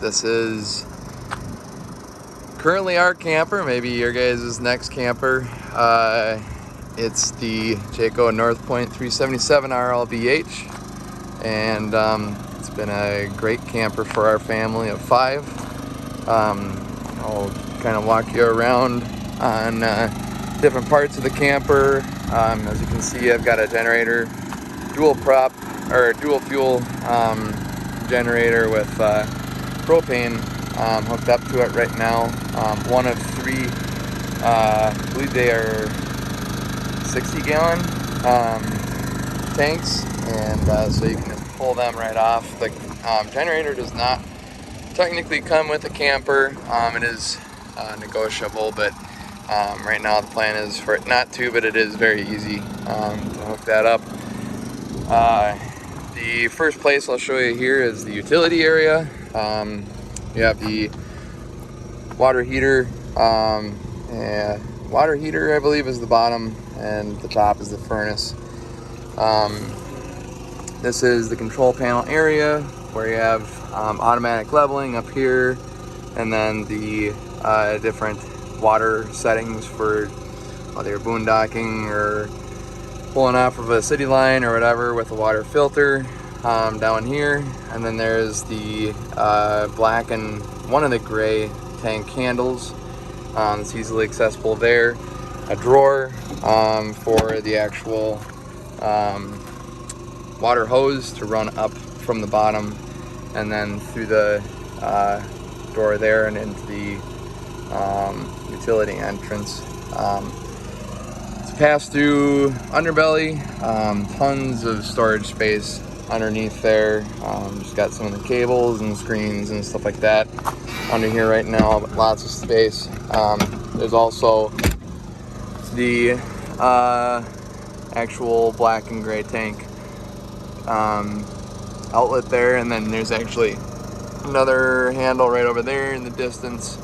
This is currently our camper, maybe your guys' next camper. It's the Jayco North Point 377 RLBH, and it's been a great camper for our family of 5. I'll kind of walk you around on different parts of the camper. As you can see, I've got a generator, dual fuel generator with propane hooked up to it right now. One of 3, I believe they are 60-gallon tanks, and so you can just pull them right off. The generator does not technically come with the camper. It is negotiable, but right now the plan is for it not to, but it is very easy to hook that up. The first place I'll show you here is the utility area. You have the water heater. Water heater, I believe, is the bottom, and the top is the furnace. This is the control panel area where you have automatic leveling up here, and then the different water settings for whether you're boondocking or pulling off of a city line or whatever with a water filter down here. And then there's the black and one of the gray tank handles. It's easily accessible there. A drawer for the actual water hose to run up from the bottom and then through the door there and into the utility entrance. It's passed through underbelly, tons of storage space underneath there. Just got some of the cables and screens and stuff like that under here right now, but lots of space. There's also the actual black and gray tank outlet there, and then there's actually another handle right over there in the distance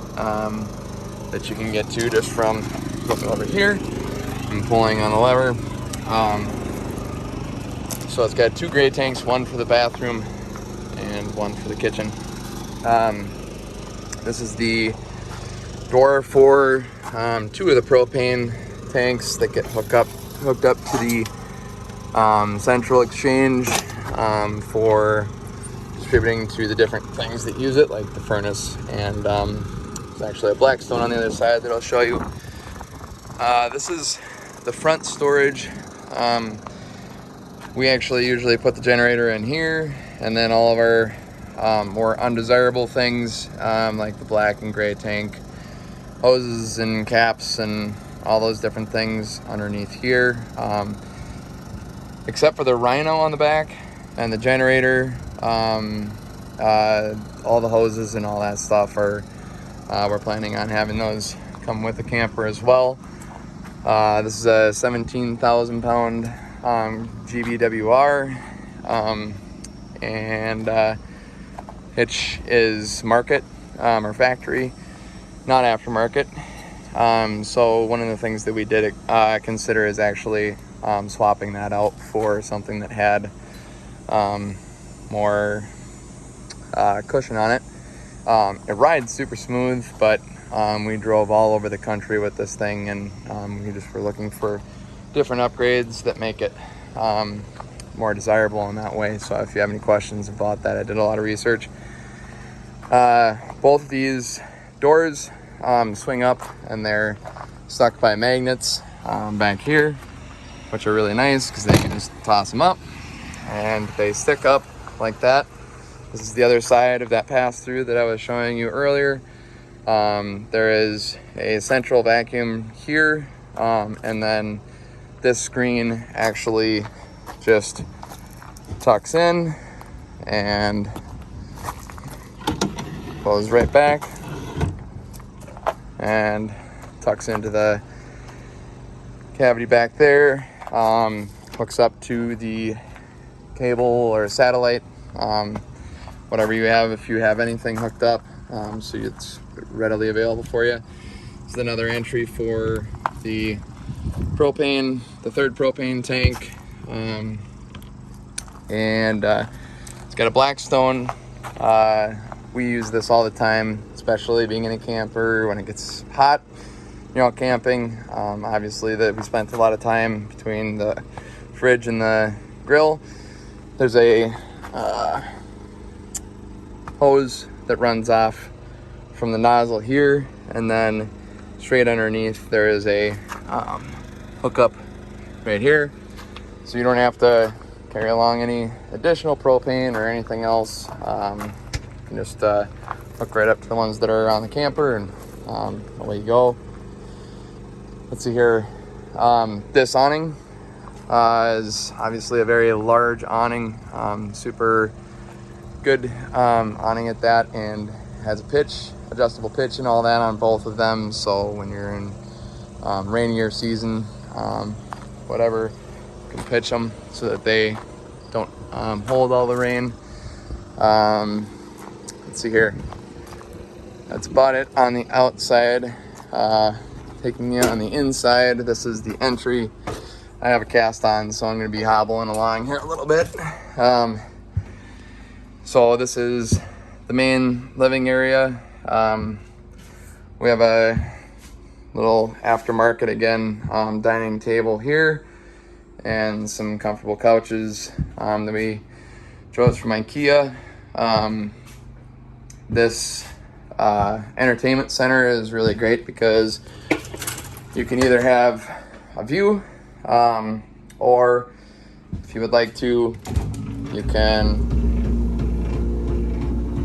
that you can get to just from looking over here and pulling on the lever. So it's got 2 gray tanks, one for the bathroom and one for the kitchen. This is the door for 2 of the propane tanks that get hooked up to the central exchange for distributing to the different things that use it, like the furnace, and there's actually a Blackstone on the other side that I'll show you. This is the front storage. We actually usually put the generator in here, and then all of our more undesirable things like the black and gray tank hoses and caps and all those different things underneath here, except for the Rhino on the back and the generator. All the hoses and all that stuff are we're planning on having those come with the camper as well. This is a 17,000 pound GVWR, and hitch is market or factory, not aftermarket. So one of the things that we did consider is actually swapping that out for something that had more cushion on it. It rides super smooth, but we drove all over the country with this thing, and we just were looking for different upgrades that make it more desirable in that way. So if you have any questions about that, I did a lot of research. Both of these doors swing up, and they're stuck by magnets back here, which are really nice because they can just toss them up and they stick up like that. This is the other side of that pass-through that I was showing you earlier. There is a central vacuum here, and then this screen actually just tucks in and goes right back and tucks into the cavity back there. Hooks up to the cable or satellite, whatever you have, if you have anything hooked up, so it's readily available for you. It's another entry for the propane, the 3rd propane tank, and it's got a Blackstone We use this all the time, especially being in a camper when it gets hot, camping. Obviously we spent a lot of time between the fridge and the grill. There's a hose that runs off from the nozzle here, and then straight underneath there is a hookup right here, so you don't have to carry along any additional propane or anything else. You can just hook right up to the ones that are on the camper, and away you go. Let's see here. This awning is obviously a very large awning, super good awning at that, and has a pitch, adjustable pitch and all that on both of them. So when you're in rainier season, whatever, you can pitch them so that they don't hold all the rain. Let's see here. That's about it on the outside. Taking you on the inside, this is the entry. I have a cast on, so I'm going to be hobbling along here a little bit. So this is the main living area. We have a little aftermarket again dining table here, and some comfortable couches that we chose from IKEA. This entertainment center is really great because you can either have a view, or if you would like to, you can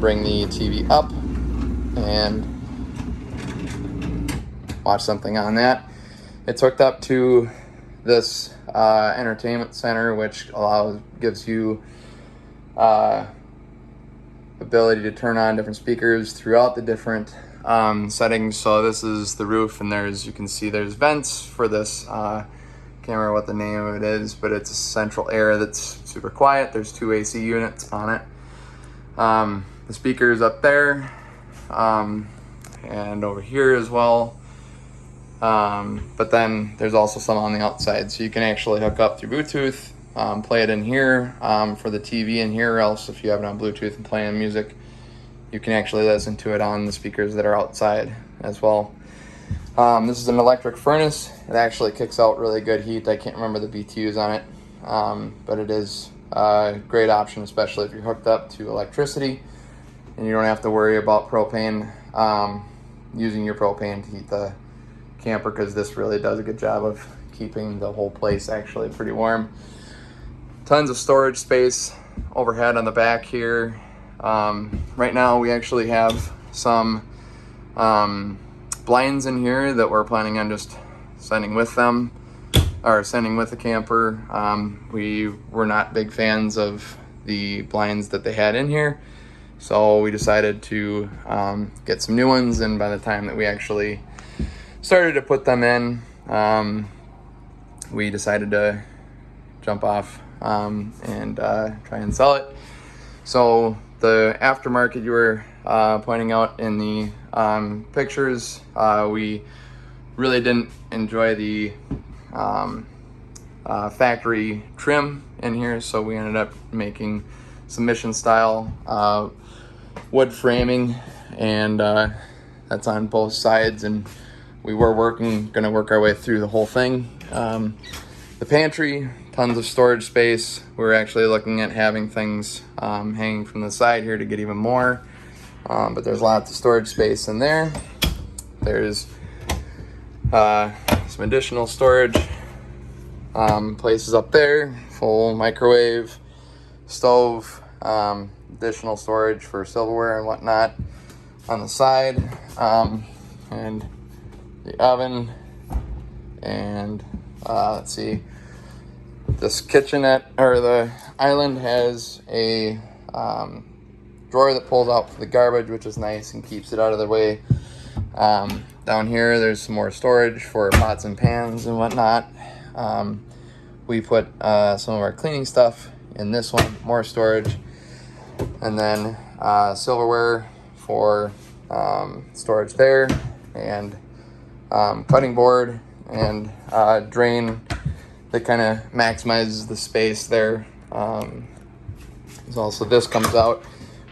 bring the TV up and watch something on that. It's hooked up to this entertainment center, which gives you ability to turn on different speakers throughout the different settings. So this is the roof, and you can see there's vents for this. Can't remember what the name of it is, but it's a central air that's super quiet. There's 2 AC units on it. The speakers up there, and over here as well. But then there's also some on the outside, so you can actually hook up through Bluetooth, play it in here for the TV in here, or else if you have it on Bluetooth and playing music, you can actually listen to it on the speakers that are outside as well. This is an electric furnace. It actually kicks out really good heat. I can't remember the BTUs on it, but it is a great option, especially if you're hooked up to electricity and you don't have to worry about propane, using your propane to heat the camper, because this really does a good job of keeping the whole place actually pretty warm. Tons of storage space overhead on the back here. Right now we actually have some blinds in here that we're planning on just sending with them, or sending with the camper. We were not big fans of the blinds that they had in here, so we decided to get some new ones, and by the time that we actually started to put them in, we decided to jump off and try and sell it. So the aftermarket you were pointing out in the pictures, we really didn't enjoy the factory trim in here, so we ended up making some mission style wood framing, and that's on both sides, and we were gonna work our way through the whole thing. The pantry, tons of storage space. We're actually looking at having things hanging from the side here to get even more, but there's lots of storage space in there. There's some additional storage places up there, full microwave, stove, additional storage for silverware and whatnot on the side, and the oven, and let's see, this kitchenette, or the island, has a drawer that pulls out for the garbage, which is nice and keeps it out of the way. Down here there's some more storage for pots and pans and whatnot. We put some of our cleaning stuff in this one, more storage, and then silverware for storage there, and cutting board and drain that kind of maximizes the space there. So also this comes out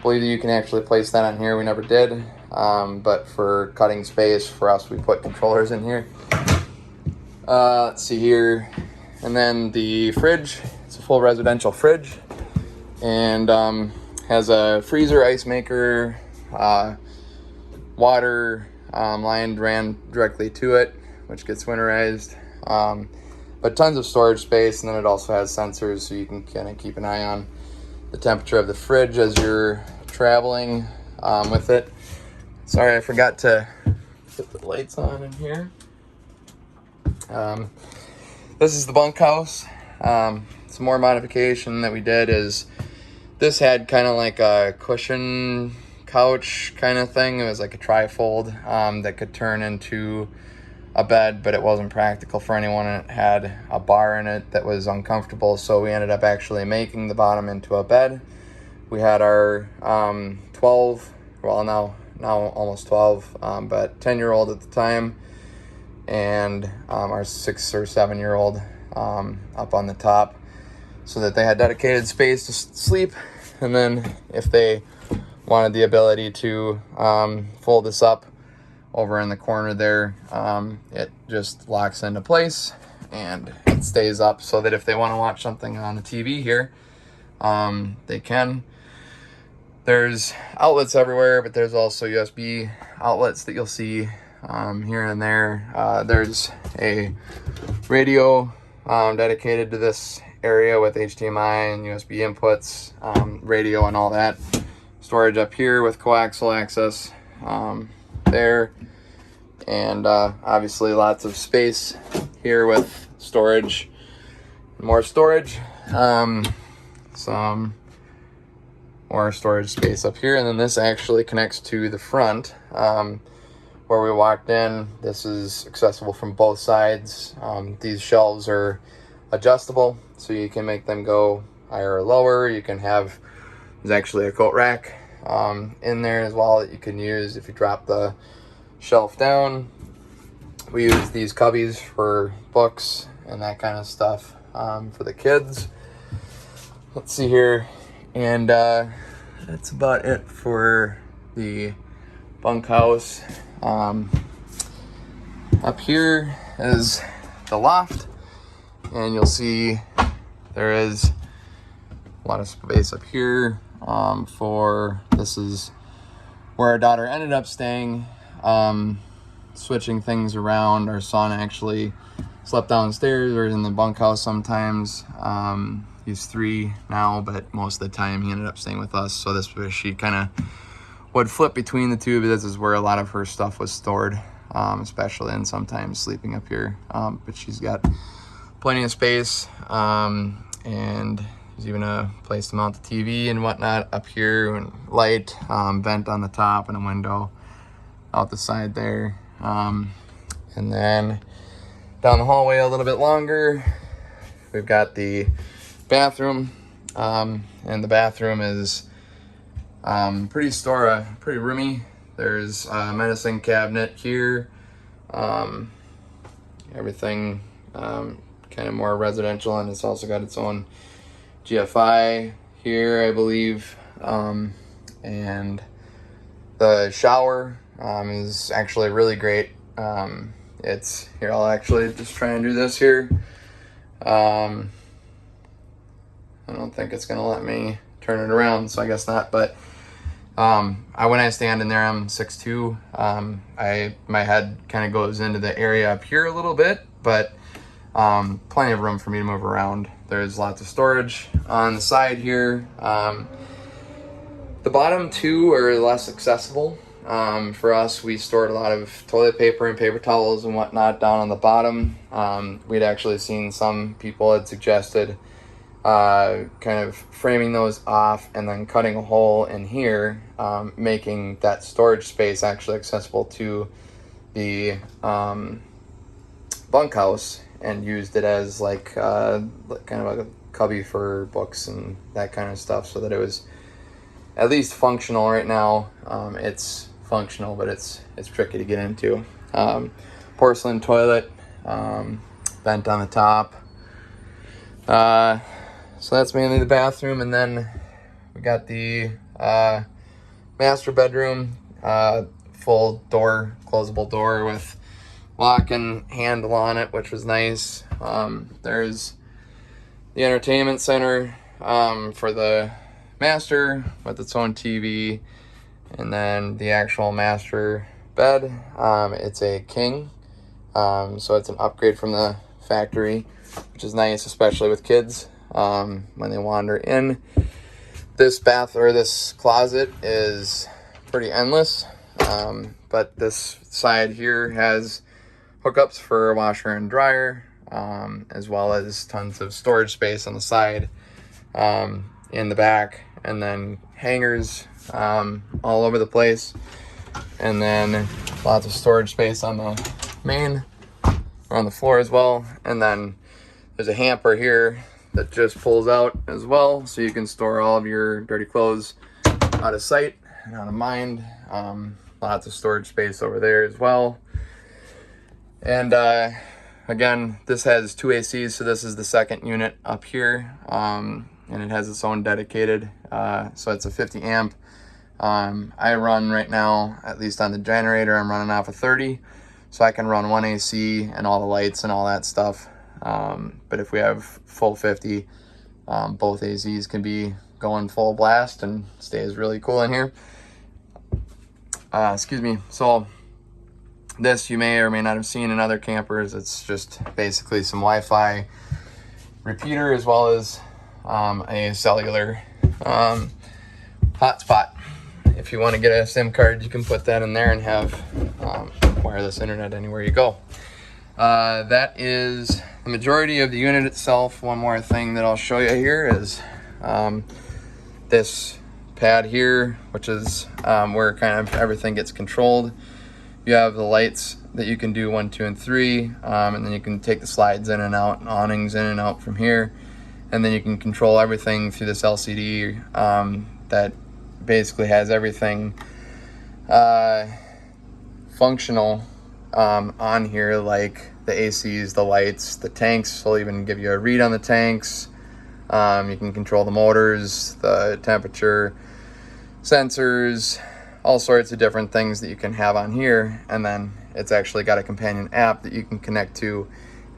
believe that you can actually place that on here. We never did, but for cutting space for us, we put controllers in here. Let's see here, and then the fridge. It's a full residential fridge, and has a freezer, ice maker, water line ran directly to it, which gets winterized. But tons of storage space, and then it also has sensors, so you can kind of keep an eye on the temperature of the fridge as you're traveling with it. Sorry, I forgot to put the lights on in here. This is the bunkhouse. Some more modification that we did is this had kind of like a cushion couch kind of thing. It was like a trifold that could turn into a bed, but it wasn't practical for anyone, and it had a bar in it that was uncomfortable, so we ended up actually making the bottom into a bed. We had our 12, well now almost 12, but 10-year-old at the time, and our 6 or 7-year-old up on the top, so that they had dedicated space to sleep. And then if they wanted the ability to fold this up over in the corner there, it just locks into place and it stays up, so that if they want to watch something on the TV here, they can. There's outlets everywhere, but there's also USB outlets that you'll see here and there. There's a radio dedicated to this area with HDMI and USB inputs, radio and all that. Storage up here with coaxial access there, and obviously lots of space here with storage, more storage, some more storage space up here. And then this actually connects to the front where we walked in. This is accessible from both sides. These shelves are adjustable, so you can make them go higher or lower. You can have, there's actually a coat rack in there as well that you can use if you drop the shelf down. We use these cubbies for books and that kind of stuff for the kids. Let's see here, and that's about it for the bunkhouse. Up here is the loft, and you'll see there is a lot of space up here for, this is where our daughter ended up staying, switching things around. Our son actually slept downstairs or in the bunkhouse sometimes. He's 3 now, but most of the time he ended up staying with us. So this was, she kind of would flip between the two, but this is where a lot of her stuff was stored, especially, and sometimes sleeping up here. But she's got plenty of space, and there's even a place to mount the TV and whatnot up here, and light, vent on the top, and a window out the side there. And then down the hallway a little bit longer, we've got the bathroom, and the bathroom is pretty roomy. There's a medicine cabinet here, everything kind of more residential, and it's also got its own GFI here, I believe, and the shower is actually really great. It's here, I'll actually just try and do this here. I don't think it's gonna let me turn it around, so I guess not, but when I stand in there, I'm 6'2". My head kind of goes into the area up here a little bit, but plenty of room for me to move around. There's lots of storage on the side here. The bottom two are less accessible. For us, we stored a lot of toilet paper and paper towels and whatnot down on the bottom. We'd actually seen some people had suggested kind of framing those off and then cutting a hole in here, making that storage space actually accessible to the bunkhouse, and used it as like kind of a cubby for books and that kind of stuff, so that it was at least functional. Right now it's functional, but it's tricky to get into. Porcelain toilet, vent on the top. So that's mainly the bathroom, and then we got the Master bedroom, full door, closable door with lock and handle on it, which was nice. There's the entertainment center for the master with its own TV, and then the actual master bed. It's a king, so it's an upgrade from the factory, which is nice, especially with kids when they wander in. This bath or this closet is pretty endless, but this side here has hookups for a washer and dryer, as well as tons of storage space on the side, in the back, and then hangers all over the place, and then lots of storage space on the main or on the floor as well. And then there's a hamper here that just pulls out as well, so you can store all of your dirty clothes out of sight and out of mind. Lots of storage space over there as well. And again, this has 2 ACs, so this is the second unit up here, and it has its own dedicated, so it's a 50 amp. I run right now, at least on the generator, I'm running off of 30, so I can run 1 AC and all the lights and all that stuff. But if we have full 50, both ACs can be going full blast and stays really cool in here. Excuse me. So this you may or may not have seen in other campers. It's just basically some Wi-Fi repeater, as well as a cellular hotspot. If you want to get a SIM card, you can put that in there and have wireless internet anywhere you go. That is the majority of the unit itself. One more thing that I'll show you here is this pad here, which is where kind of everything gets controlled. You have the lights that you can do 1, 2, and 3, and then you can take the slides in and out, and awnings in and out from here, and then you can control everything through this LCD that basically has everything functional on here, like the ACs, the lights, the tanks. Will even give you a read on the tanks. You can control the motors, the temperature sensors, all sorts of different things that you can have on here. And then it's actually got a companion app that you can connect to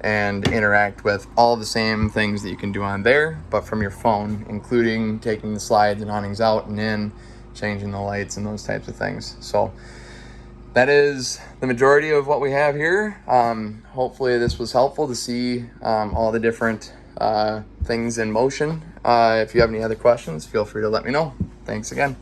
and interact with all the same things that you can do on there, but from your phone, including taking the slides and awnings out and in, changing the lights and those types of things. So that is the majority of what we have here. Hopefully this was helpful to see all the different things in motion. If you have any other questions, feel free to let me know. Thanks again.